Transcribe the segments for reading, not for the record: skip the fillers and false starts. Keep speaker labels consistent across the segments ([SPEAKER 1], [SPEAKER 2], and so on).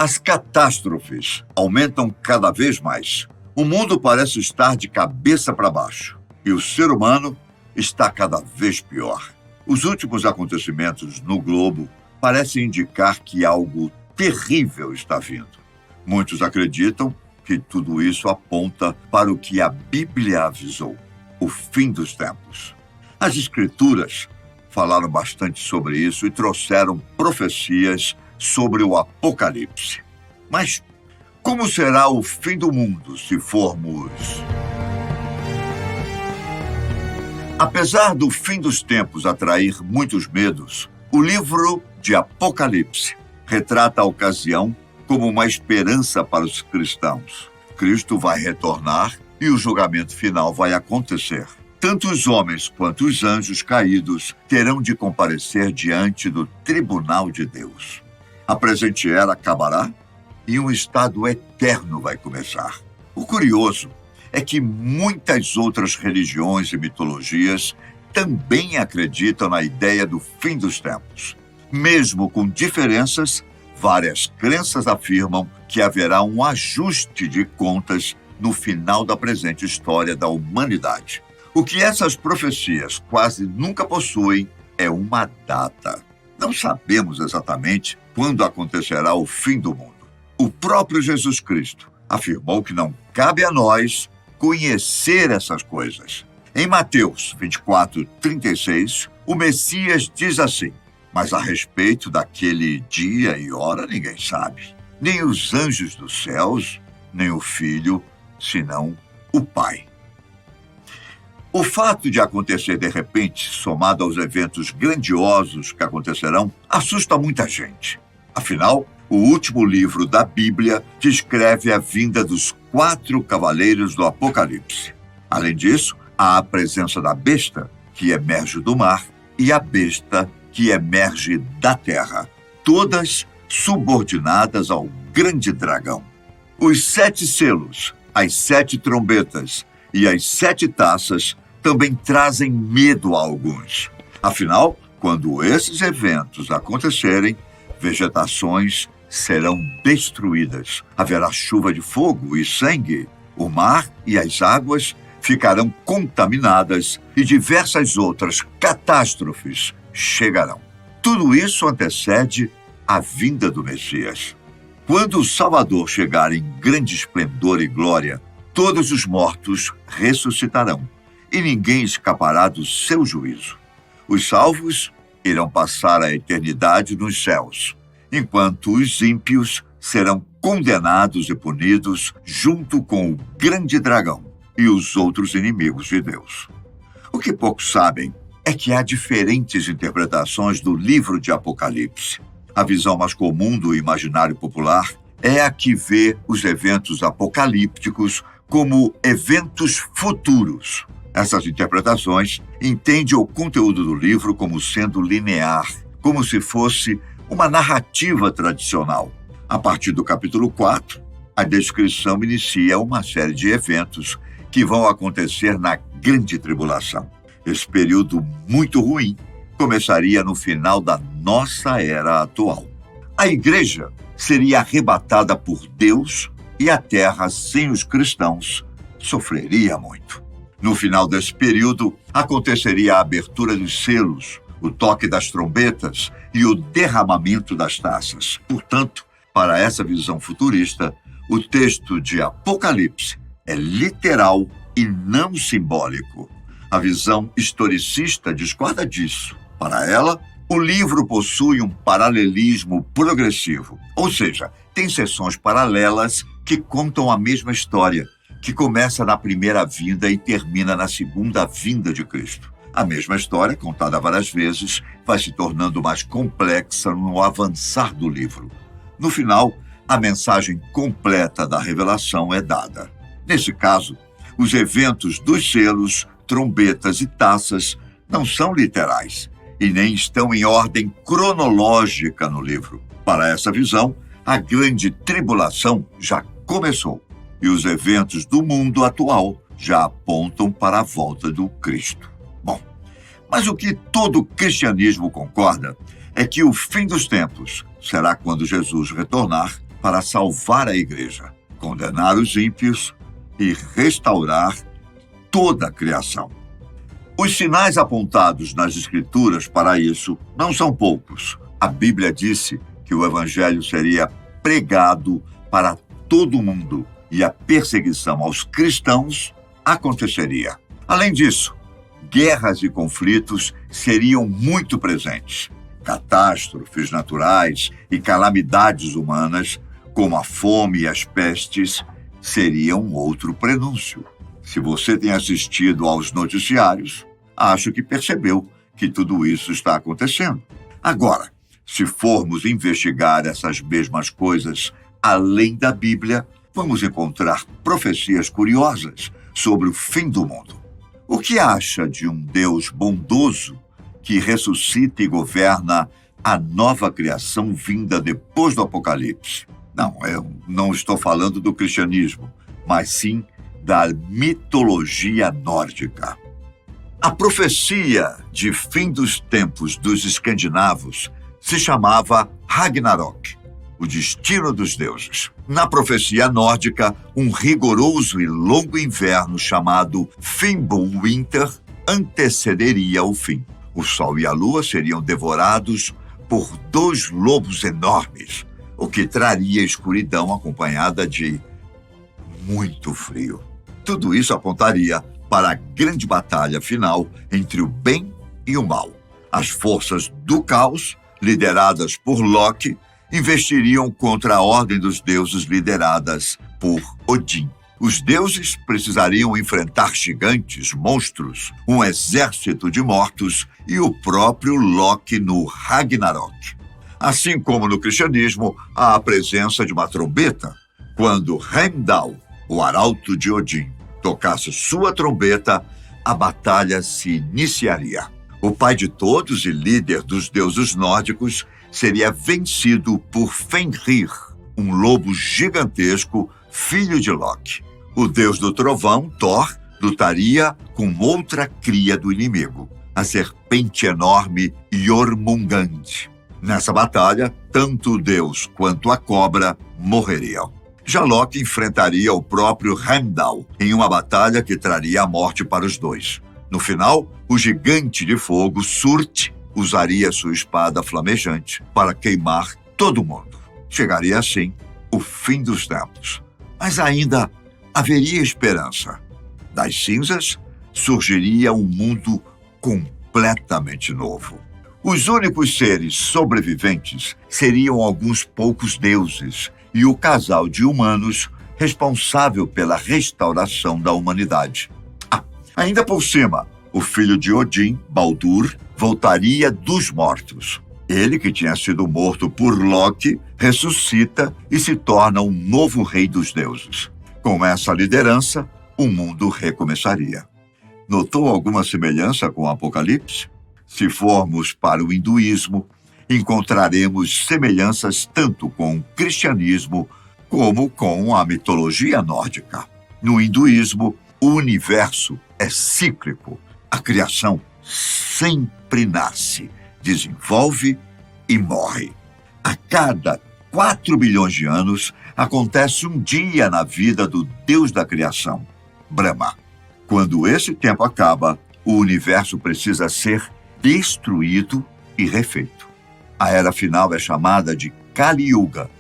[SPEAKER 1] As catástrofes aumentam cada vez mais. O mundo parece estar de cabeça para baixo e o ser humano está cada vez pior. Os últimos acontecimentos no globo parecem indicar que algo terrível está vindo. Muitos acreditam que tudo isso aponta para o que a Bíblia avisou, o fim dos tempos. As Escrituras falaram bastante sobre isso e trouxeram profecias sobre o Apocalipse. Mas como será o fim do mundo se formos... Apesar do fim dos tempos atrair muitos medos, o livro de Apocalipse retrata a ocasião como uma esperança para os cristãos. Cristo vai retornar e o julgamento final vai acontecer. Tanto os homens quanto os anjos caídos terão de comparecer diante do tribunal de Deus. A presente era acabará e um estado eterno vai começar. O curioso é que muitas outras religiões e mitologias também acreditam na ideia do fim dos tempos. Mesmo com diferenças, várias crenças afirmam que haverá um ajuste de contas no final da presente história da humanidade. O que essas profecias quase nunca possuem é uma data. Não sabemos exatamente quando acontecerá o fim do mundo. O próprio Jesus Cristo afirmou que não cabe a nós conhecer essas coisas. Em Mateus 24:36, o Messias diz assim: mas a respeito daquele dia e hora ninguém sabe, nem os anjos dos céus, nem o Filho, senão o Pai. O fato de acontecer de repente, somado aos eventos grandiosos que acontecerão, assusta muita gente. Afinal, o último livro da Bíblia descreve a vinda dos 4 cavaleiros do Apocalipse. Além disso, há a presença da besta, que emerge do mar, e a besta, que emerge da terra, todas subordinadas ao grande dragão. Os 7 selos, as 7 trombetas e as 7 taças também trazem medo a alguns. Afinal, quando esses eventos acontecerem, vegetações serão destruídas. Haverá chuva de fogo e sangue. O mar e as águas ficarão contaminadas e diversas outras catástrofes chegarão. Tudo isso antecede a vinda do Messias. Quando o Salvador chegar em grande esplendor e glória, todos os mortos ressuscitarão e ninguém escapará do seu juízo. Os salvos irão passar a eternidade nos céus, enquanto os ímpios serão condenados e punidos junto com o grande dragão e os outros inimigos de Deus. O que poucos sabem é que há diferentes interpretações do livro de Apocalipse. A visão mais comum do imaginário popular é a que vê os eventos apocalípticos como eventos futuros. Essas interpretações entendem o conteúdo do livro como sendo linear, como se fosse uma narrativa tradicional. A partir do capítulo 4, a descrição inicia uma série de eventos que vão acontecer na Grande Tribulação. Esse período muito ruim começaria no final da nossa era atual. A igreja seria arrebatada por Deus e a terra, sem os cristãos, sofreria muito. No final desse período, aconteceria a abertura dos selos, o toque das trombetas e o derramamento das taças. Portanto, para essa visão futurista, o texto de Apocalipse é literal e não simbólico. A visão historicista discorda disso. Para ela, o livro possui um paralelismo progressivo, ou seja, tem seções paralelas que contam a mesma história, que começa na primeira vinda e termina na segunda vinda de Cristo. A mesma história, contada várias vezes, vai se tornando mais complexa no avançar do livro. No final, a mensagem completa da revelação é dada. Nesse caso, os eventos dos selos, trombetas e taças não são literais e nem estão em ordem cronológica no livro. Para essa visão, a grande tribulação já começou e os eventos do mundo atual já apontam para a volta do Cristo. Bom, mas o que todo cristianismo concorda é que o fim dos tempos será quando Jesus retornar para salvar a igreja, condenar os ímpios e restaurar toda a criação. Os sinais apontados nas Escrituras para isso não são poucos. A Bíblia disse que o Evangelho seria pregado para todo mundo e a perseguição aos cristãos aconteceria. Além disso, guerras e conflitos seriam muito presentes. Catástrofes naturais e calamidades humanas, como a fome e as pestes, seriam outro prenúncio. Se você tem assistido aos noticiários, acho que percebeu que tudo isso está acontecendo. Agora, se formos investigar essas mesmas coisas além da Bíblia, vamos encontrar profecias curiosas sobre o fim do mundo. O que acha de um Deus bondoso que ressuscita e governa a nova criação vinda depois do Apocalipse? Não, eu não estou falando do cristianismo, mas sim da mitologia nórdica. A profecia de fim dos tempos dos escandinavos se chamava Ragnarok, o destino dos deuses. Na profecia nórdica, um rigoroso e longo inverno chamado Fimbulwinter antecederia o fim. O sol e a lua seriam devorados por 2 lobos enormes, o que traria escuridão acompanhada de muito frio. Tudo isso apontaria para a grande batalha final entre o bem e o mal. As forças do caos, lideradas por Loki, investiriam contra a ordem dos deuses lideradas por Odin. Os deuses precisariam enfrentar gigantes, monstros, um exército de mortos e o próprio Loki no Ragnarok. Assim como no cristianismo, há a presença de uma trombeta. Quando Heimdall, o arauto de Odin, tocasse sua trombeta, a batalha se iniciaria. O pai de todos e líder dos deuses nórdicos seria vencido por Fenrir, um lobo gigantesco, filho de Loki. O deus do trovão, Thor, lutaria com outra cria do inimigo, a serpente enorme Jormungand. Nessa batalha, tanto o deus quanto a cobra morreriam. Já Loki enfrentaria o próprio Heimdall em uma batalha que traria a morte para os dois. No final, o gigante de fogo, Surt, usaria sua espada flamejante para queimar todo mundo. Chegaria assim o fim dos tempos. Mas ainda haveria esperança. Das cinzas surgiria um mundo completamente novo. Os únicos seres sobreviventes seriam alguns poucos deuses e o casal de humanos responsável pela restauração da humanidade. Ainda por cima, o filho de Odin, Baldur, voltaria dos mortos. Ele, que tinha sido morto por Loki, ressuscita e se torna um novo rei dos deuses. Com essa liderança, o mundo recomeçaria. Notou alguma semelhança com o Apocalipse? Se formos para o hinduísmo, encontraremos semelhanças tanto com o cristianismo como com a mitologia nórdica. No hinduísmo, o universo é cíclico. A criação sempre nasce, desenvolve e morre. A cada 4 bilhões de anos, acontece um dia na vida do Deus da criação, Brahma. Quando esse tempo acaba, o universo precisa ser destruído e refeito. A era final é chamada de Kali Yuga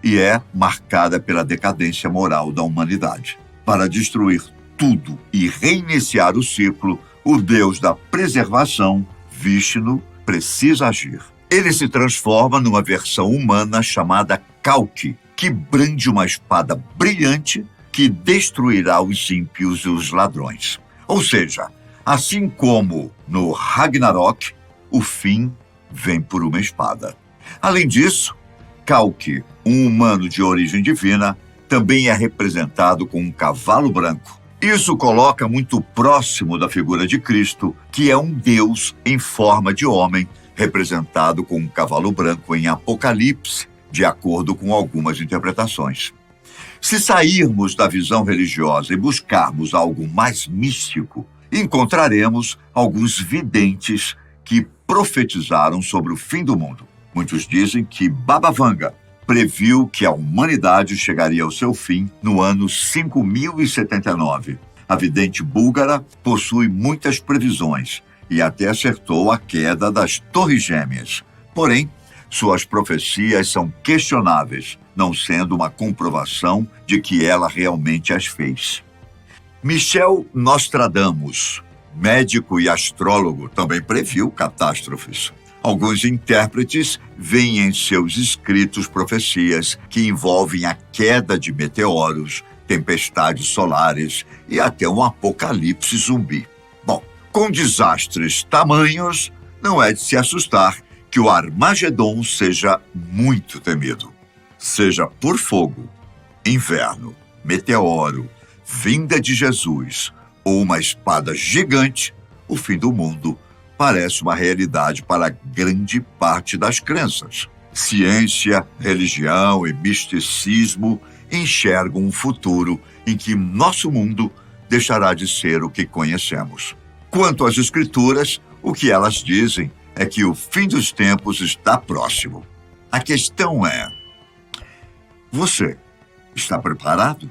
[SPEAKER 1] e é marcada pela decadência moral da humanidade. Para destruir tudo e reiniciar o ciclo, o Deus da preservação, Vishnu, precisa agir. Ele se transforma numa versão humana chamada Kalki, que brande uma espada brilhante que destruirá os ímpios e os ladrões. Ou seja, assim como no Ragnarok, o fim vem por uma espada. Além disso, Kalki, um humano de origem divina, também é representado com um cavalo branco. Isso coloca muito próximo da figura de Cristo, que é um Deus em forma de homem, representado com um cavalo branco em Apocalipse, de acordo com algumas interpretações. Se sairmos da visão religiosa e buscarmos algo mais místico, encontraremos alguns videntes que profetizaram sobre o fim do mundo. Muitos dizem que Baba Vanga, previu que a humanidade chegaria ao seu fim no ano 5079. A vidente búlgara possui muitas previsões e até acertou a queda das Torres Gêmeas. Porém, suas profecias são questionáveis, não sendo uma comprovação de que ela realmente as fez. Michel Nostradamus, médico e astrólogo, também previu catástrofes. Alguns intérpretes veem em seus escritos profecias que envolvem a queda de meteoros, tempestades solares e até um apocalipse zumbi. Bom, com desastres tamanhos, não é de se assustar que o Armagedon seja muito temido. Seja por fogo, inverno, meteoro, vinda de Jesus ou uma espada gigante, o fim do mundo parece uma realidade para grande parte das crenças. Ciência, religião e misticismo enxergam um futuro em que nosso mundo deixará de ser o que conhecemos. Quanto às Escrituras, o que elas dizem é que o fim dos tempos está próximo. A questão é: você está preparado?